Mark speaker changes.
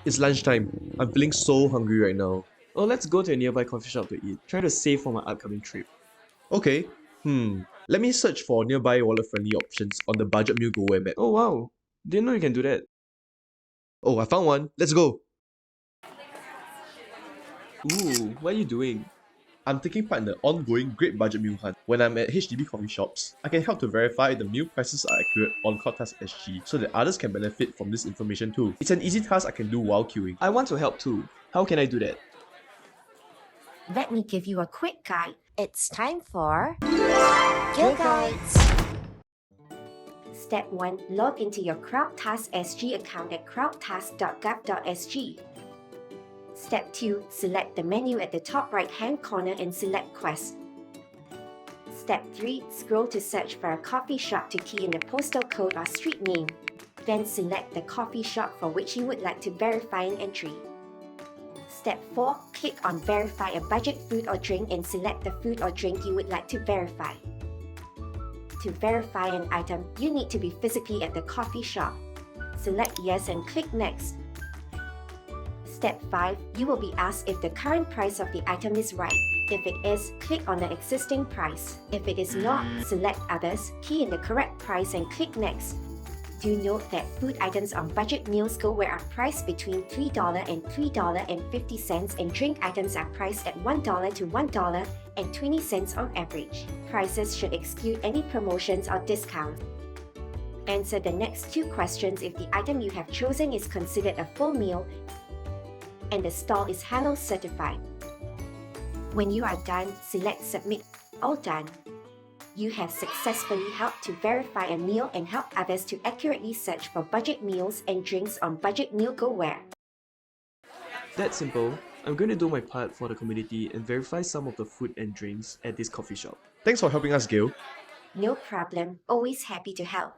Speaker 1: It's lunchtime. I'm feeling so hungry right now.
Speaker 2: Oh, let's go to a nearby coffee shop to eat. Try to save for my upcoming trip.
Speaker 1: Okay. Let me search for nearby wallet-friendly options on the Budget Meal GoWare map.
Speaker 2: Oh wow, didn't know you can do that.
Speaker 1: Oh, I found one. Let's go.
Speaker 2: Ooh, what are you doing?
Speaker 1: I'm taking part in the ongoing Great Budget Meal Hunt. When I'm at HDB coffee shops, I can help to verify the meal prices are accurate on CrowdTaskSG so that others can benefit from this information too. It's an easy task I can do while queuing.
Speaker 2: I want to help too. How can I do that?
Speaker 3: Let me give you a quick guide. It's time for Gayle Guides. Step 1. Log into your CrowdTaskSG account at crowdtask.gov.sg. Step 2. Select the menu at the top right-hand corner and select Quest. Step 3. Scroll to search for a coffee shop to key in the postal code or street name. Then select the coffee shop for which you would like to verify an entry. Step 4. Click on Verify a budget food or drink and select the food or drink you would like to verify. To verify an item, you need to be physically at the coffee shop. Select Yes and click Next. Step 5. You will be asked if the current price of the item is right. If it is, click on the existing price. If it is not, select Others, key in the correct price and click Next. Do note that food items on Budget Meals GoWare are priced between $3 and $3.50 and drink items are priced at $1 to $1.20 on average. Prices should exclude any promotions or discounts. Answer the next 2 questions if the item you have chosen is considered a full meal and the stall is Halal certified. When you are done, select Submit. All done. You have successfully helped to verify a meal and help others to accurately search for budget meals and drinks on Budget Meal GoWare.
Speaker 2: That's simple. I'm going to do my part for the community and verify some of the food and drinks at this coffee shop.
Speaker 1: Thanks for helping us, Gayle.
Speaker 3: No problem. Always happy to help.